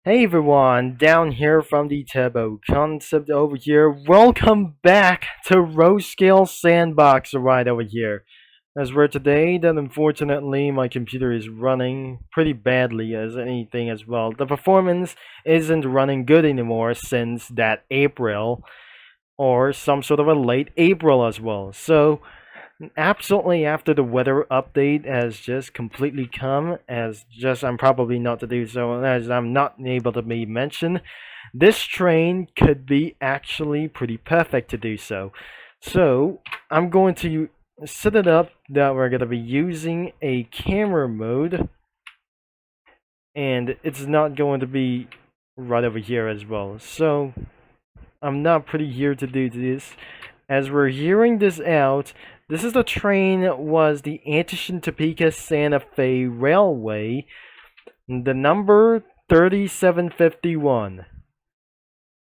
Hey everyone, down here from the Tabo concept over here. Welcome back to RO-Scale Sandbox right over here. As we're today, that unfortunately my computer is running pretty badly as anything as well. The performance isn't running good anymore since that April or some sort of a late April as well. So absolutely, after the weather update has just completely come, as just I'm probably not to do so, as I'm not able to be mentioned, this train could be actually pretty perfect to do so. So I'm going to set it up that we're going to be using a camera mode, and it's not going to be right over here as well. So I'm not pretty here to do this. As we're hearing this out, this is the train was the Atchison Topeka Santa Fe Railway, the number 3751.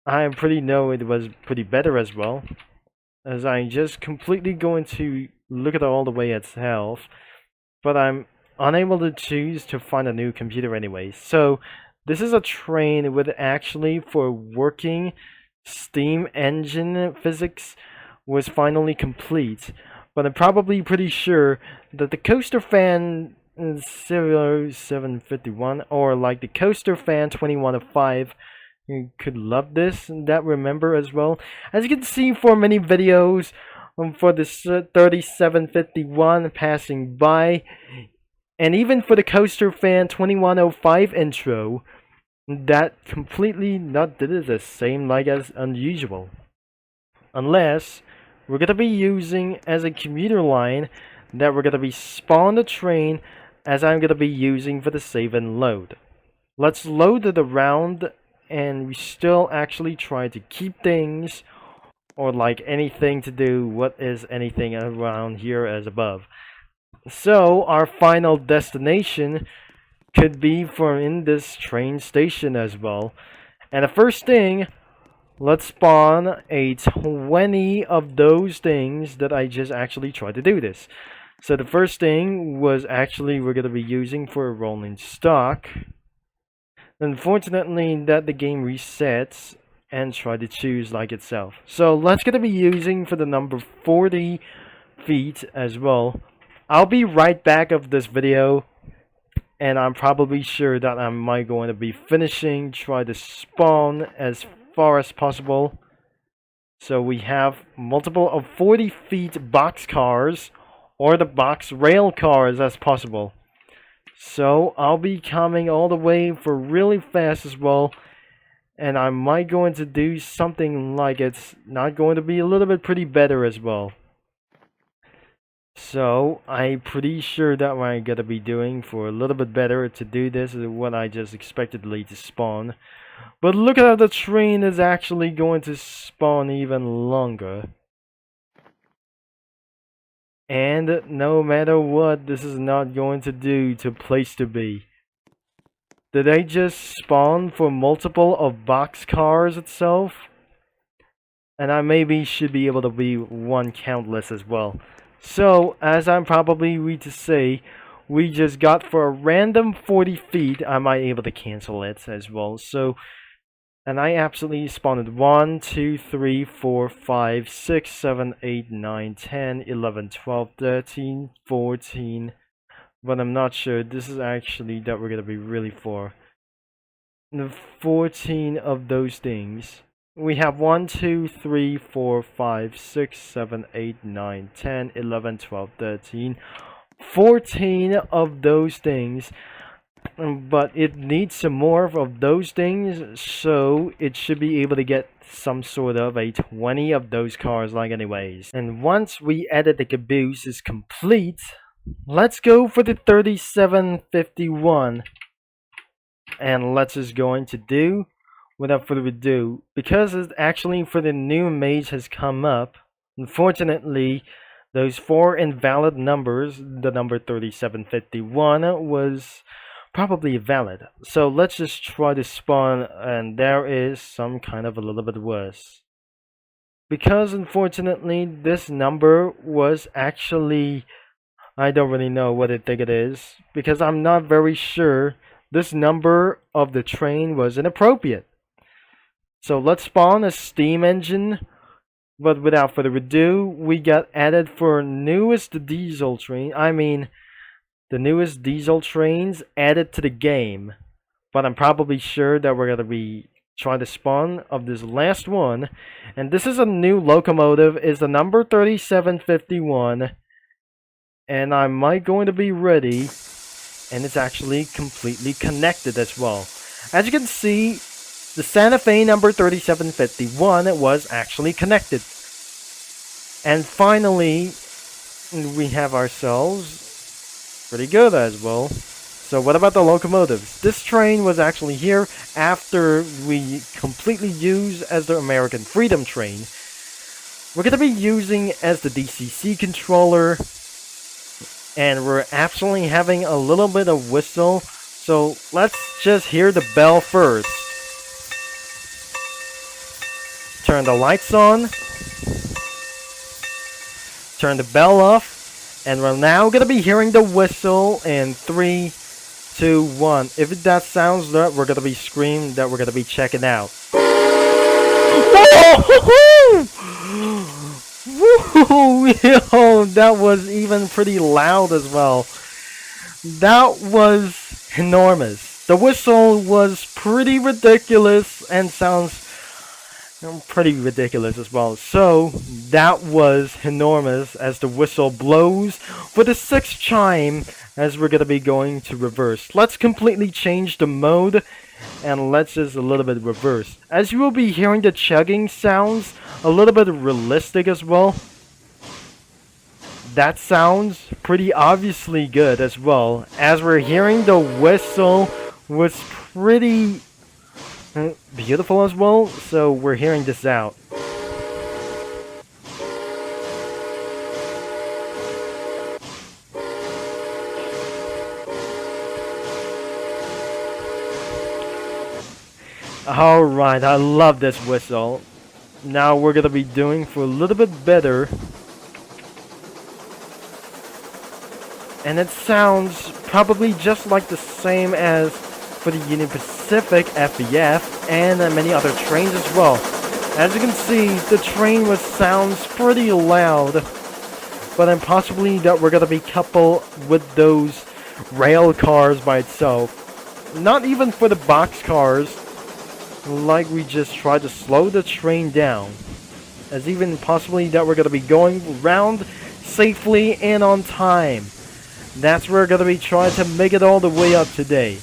I pretty know it was pretty better as well, as I'm just completely going to look at all the way itself, but I'm unable to choose to find a new computer anyway. So this is a train with actually for working steam engine physics was finally complete, but I'm probably pretty sure that the Coaster Fan 0751 or like the Coaster Fan 2105 could love this and that remember as well. As you can see for many videos for this 3751 passing by, and even for the Coaster Fan 2105 intro, that completely not did it the same like as unusual. Unless we're going to be using as a commuter line that we're going to be spawn the train as I'm going to be using for the save and load. Let's load it around, and we still actually try to keep things or like anything to do what is anything around here as above. So our final destination could be for in this train station as well. And the first thing, let's spawn a 20 of those things that I just actually tried to do this. So the first thing was actually we're going to be using for a rolling stock. Unfortunately, that the game resets and try to choose like itself. So let's going to be using for the number 40 feet as well. I'll be right back of this video, and I'm probably sure that I might going to be finishing try to spawn as far as possible. So we have multiple of 40 feet box cars or the box rail cars as possible. So I'll be coming all the way for really fast as well, and I might going to do something like it's not going to be a little bit pretty better as well. So I'm pretty sure that what I'm gonna be doing for a little bit better to do this is what I just expectedly to spawn. But look at how the train is actually going to spawn even longer. And no matter what, this is not going to do to place to be. Did I just spawn for multiple of box cars itself? And I maybe should be able to be one countless as well. So, as I'm probably ready to say, we just got for a random 40 feet, I might able to cancel it as well. So, and I absolutely spawned 1, 2, 3, 4, 5, 6, 7, 8, 9, 10, 11, 12, 13, 14. But I'm not sure. This is actually that we're going to be really for. The 14 of those things. We have 1, 2, 3, 4, 5, 6, 7, 8, 9, 10, 11, 12, 13, 14 of those things. But it needs some more of those things, so it should be able to get some sort of a 20 of those cars like anyways. And once we edit the caboose is complete, let's go for the 3751. And let's just going to do without further ado, because it's actually for the new mage has come up. Unfortunately, those 4 invalid numbers, the number 3751 was probably valid. So let's just try to spawn, and there is some kind of a little bit worse. Because unfortunately this number was actually, I don't really know what I think it is, because I'm not very sure this number of the train was inappropriate. So let's spawn a steam engine. But without further ado, we got added for newest diesel train. I mean, the newest diesel trains added to the game. But I'm probably sure that we're going to be trying to spawn of this last one. And this is a new locomotive. It's the number 3751. And I might going to be ready. And it's actually completely connected as well. As you can see, the Santa Fe number 3751 was actually connected. And finally, we have ourselves pretty good as well. So what about the locomotives? This train was actually here after we completely used as the American Freedom Train. We're going to be using as the DCC controller. And we're absolutely having a little bit of whistle. So let's just hear the bell first. Turn the lights on. Turn the bell off. And we're now going to be hearing the whistle in 3, 2, 1. If that sounds right, we're going to be screaming that we're going to be checking out. Woo! Yo, that was even pretty loud as well. That was enormous. The whistle was pretty ridiculous and sounds pretty ridiculous as well. So that was enormous as the whistle blows for the 6th chime as we're going to be going to reverse. Let's completely change the mode and let's just a little bit reverse. As you will be hearing the chugging sounds a little bit realistic as well. That sounds pretty obviously good as well. As we're hearing the whistle was pretty beautiful as well, so we're hearing this out. Alright, I love this whistle. Now we're gonna be doing for a little bit better. And it sounds probably just like the same as for the Union Pacific FBF and many other trains as well. As you can see, the train sounds pretty loud, but then possibly that we're gonna be coupled with those rail cars by itself. Not even for the box cars, like we just tried to slow the train down. As even possibly that we're gonna be going around safely and on time. That's where we're gonna be trying to make it all the way up today.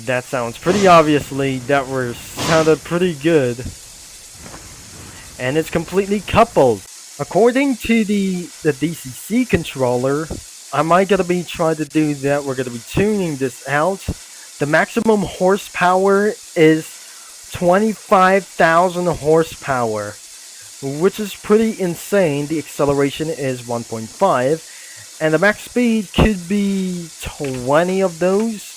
That sounds pretty obviously that we're sounded pretty good. And it's completely coupled. According to the DCC controller, I might gonna be trying to do that. We're gonna be tuning this out. The maximum horsepower is 25,000 horsepower, which is pretty insane. The acceleration is 1.5, and the max speed could be 20 of those.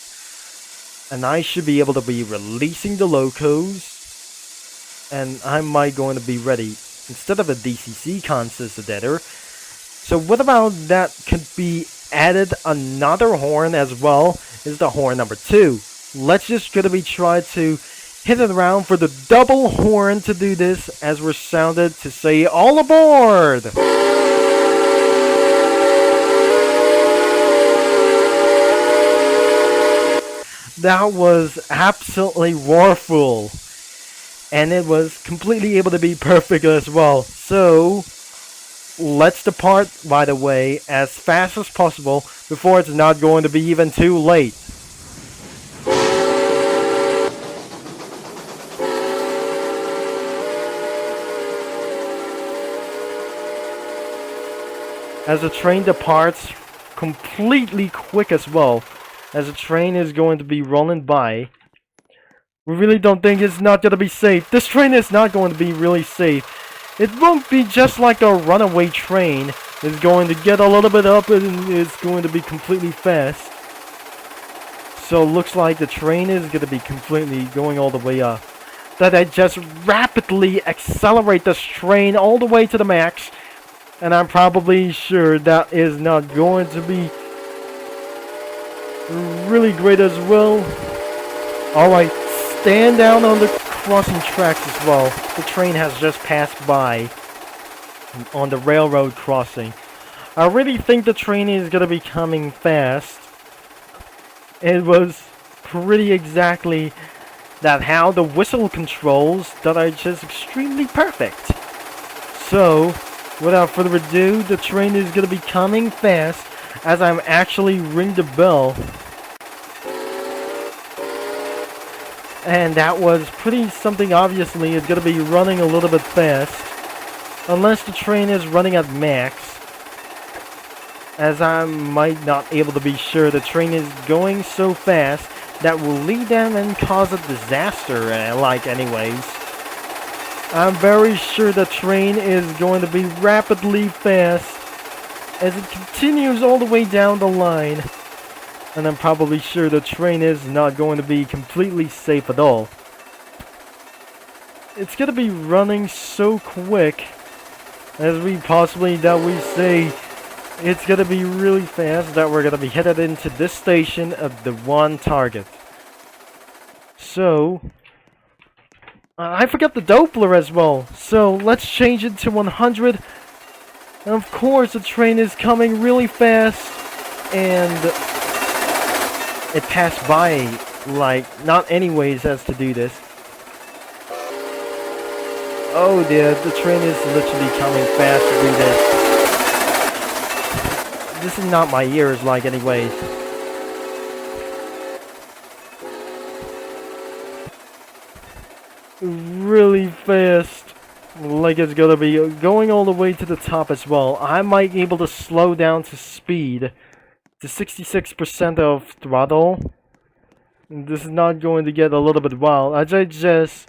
And I should be able to be releasing the locos, and I might going to be ready instead of a DCC consistent. So what about that could be added another horn as well, is the horn number 2. Let's just gonna be try to hit it around for the double horn to do this as we're sounded to say all aboard! That was absolutely roarful. And it was completely able to be perfect as well. So let's depart, by the way, as fast as possible before it's not going to be even too late. As the train departs completely quick as well, as the train is going to be rolling by. We really don't think it's not going to be safe. This train is not going to be really safe. It won't be just like a runaway train. It's going to get a little bit up and it's going to be completely fast. So it looks like the train is going to be completely going all the way up. That I just rapidly accelerate this train all the way to the max. And I'm probably sure that is not going to be really great as well. Alright, stand down on the crossing tracks as well. The train has just passed by on the railroad crossing. I really think the train is gonna be coming fast. It was pretty exactly that how the whistle controls that are just extremely perfect. So, without further ado, the train is gonna be coming fast as I'm actually ring the bell. And that was pretty something. Obviously it's gonna be running a little bit fast. Unless the train is running at max. As I might not able to be sure, the train is going so fast that will lead them and cause a disaster, like anyways. I'm very sure the train is going to be rapidly fast as it continues all the way down the line. And I'm probably sure the train is not going to be completely safe at all. It's going to be running so quick as we possibly that we say it's going to be really fast that we're going to be headed into this station of the one target. So, I forgot the Doppler as well. So, let's change it to 100. And of course, the train is coming really fast. And it passed by, like, not anyways as to do this. Oh dear, the train is literally coming fast to do this. This is not my ears, like, anyways. Really fast. Like it's gonna be going all the way to the top as well. I might be able to slow down to speed to 66% of throttle. This is not going to get a little bit wild. I just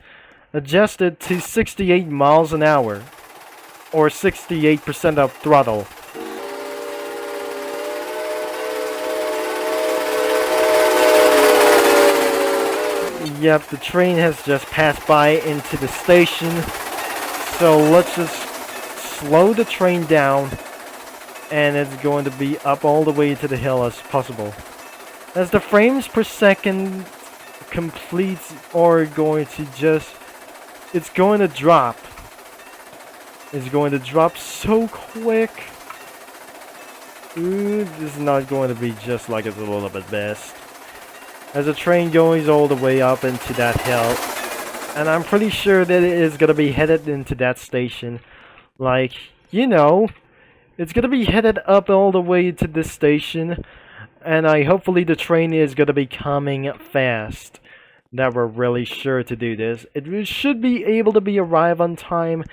adjusted to 68 miles an hour. Or 68% of throttle. Yep, the train has just passed by into the station. So let's just slow the train down. And it's going to be up all the way to the hill as possible. As the frames per second completes or going to just... It's going to drop. It's going to drop so quick. Ooh, this is not going to be just like it's a little bit best. As the train goes all the way up into that hill. And I'm pretty sure that it is going to be headed into that station. Like, you know, it's going to be headed up all the way to this station. And hopefully the train is going to be coming fast. That we're really sure to do this. It should be able to be arrive on time.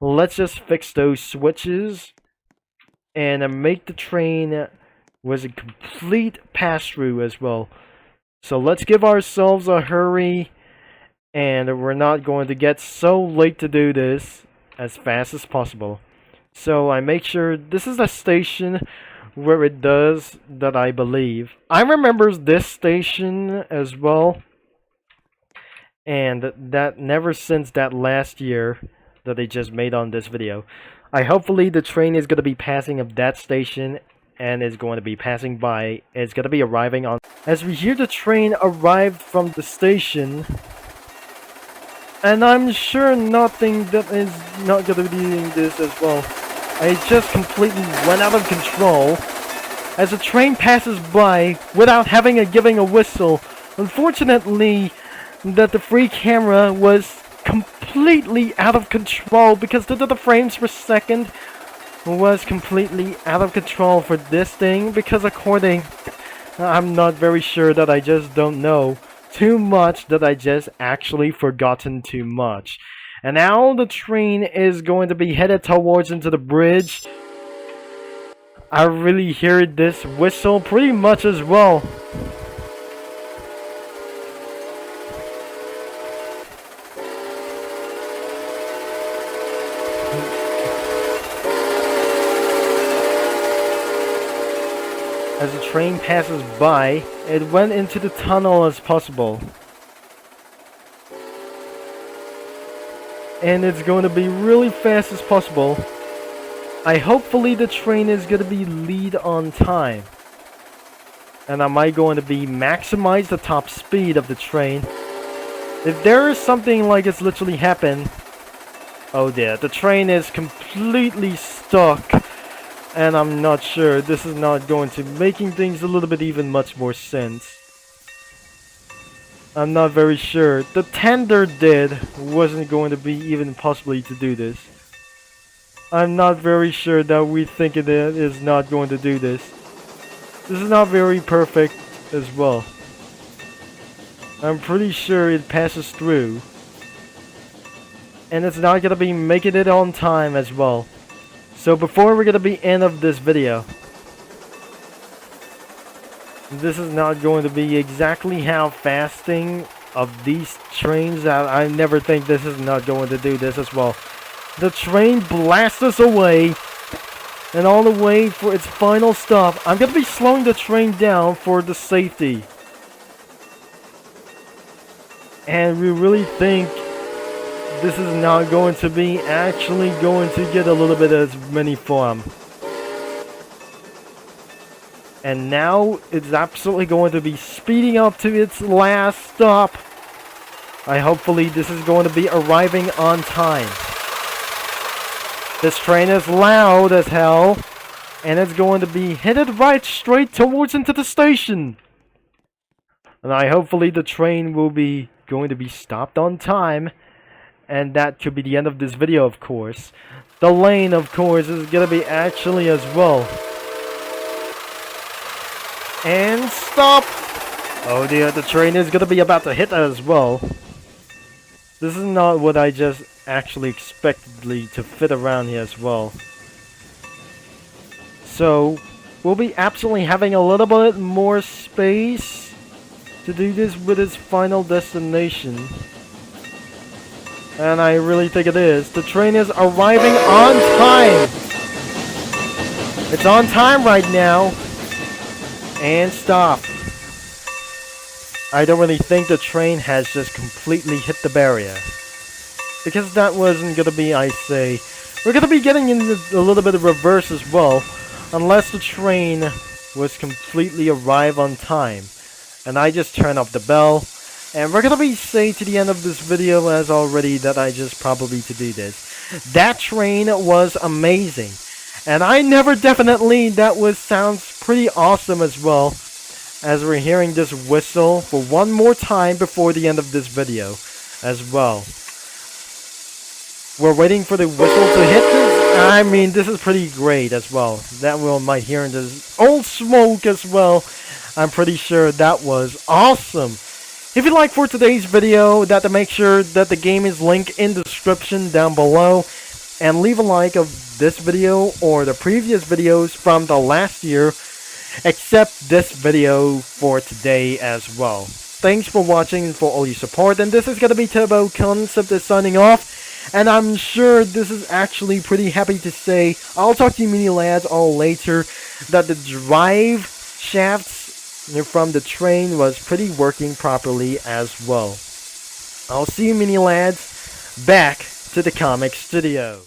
Let's just fix those switches. And make the train was a complete pass-through as well. So let's give ourselves a hurry, and we're not going to get so late to do this as fast as possible. So I make sure this is the station where it does that, I believe. I remember this station as well, and that never since that last year that they just made on this video. Hopefully the train is going to be passing of that station and is going to be passing by. It's going to be arriving on... As we hear the train arrived from the station, and I'm sure nothing that is not going to be doing this as well. I just completely went out of control as the train passes by without giving a whistle. Unfortunately, that the free camera was completely out of control because the frames per second was completely out of control for this thing, because according... I'm not very sure that I just don't know too much, that I just actually forgotten too much. And now the train is going to be headed towards into the bridge. I really hear this whistle pretty much as well. As the train passes by, it went into the tunnel as possible. And it's going to be really fast as possible. Hopefully the train is going to be lead on time. And am I going to be maximize the top speed of the train? If there is something like it's literally happened, oh dear, the train is completely stuck, and I'm not sure. This is not going to making things a little bit even much more sense. I'm not very sure. The tender did wasn't going to be even possibly to do this. I'm not very sure that we think it is not going to do this. This is not very perfect as well. I'm pretty sure it passes through. And it's not going to be making it on time as well. So before we're going to be end of this video, this is not going to be exactly how fasting of these trains. I never think this is not going to do this as well. The train blasts us away, and all the way for its final stop. I'm going to be slowing the train down for the safety. And we really think this is not going to be actually going to get a little bit as many form. And now it's absolutely going to be speeding up to its last stop. Hopefully this is going to be arriving on time. This train is loud as hell, and it's going to be headed right straight towards into the station. And hopefully the train will be going to be stopped on time, and that could be the end of this video, of course. The lane, of course, is going to be actually as well. And stop! Oh dear, the train is going to be about to hit as well. This is not what I just actually expectedly to fit around here as well. So, we'll be absolutely having a little bit more space to do this with its final destination. And I really think it is. The train is arriving on time! It's on time right now! And stop. I don't really think the train has just completely hit the barrier. Because that wasn't gonna be, I say. We're gonna be getting into a little bit of reverse as well. Unless the train was completely arrive on time. And I just turn off the bell. And we're gonna be say to the end of this video as already that I just probably to do this. That train was amazing. And I never definitely, that sounds pretty awesome as well. As we're hearing this whistle for one more time before the end of this video as well. We're waiting for the whistle to hit this. I mean, this is pretty great as well. That we might hear in this old smoke as well. I'm pretty sure that was awesome. If you'd like for today's video, to make sure that the game is linked in the description down below. And leave a like of this video or the previous videos from the last year. Except this video for today as well. Thanks for watching and for all your support. And this is going to be Turbo Concept signing off. And I'm sure this is actually pretty happy to say. I'll talk to you mini lads all later. That the drive shafts from the train was pretty working properly as well. I'll see you mini lads back to the comic studio.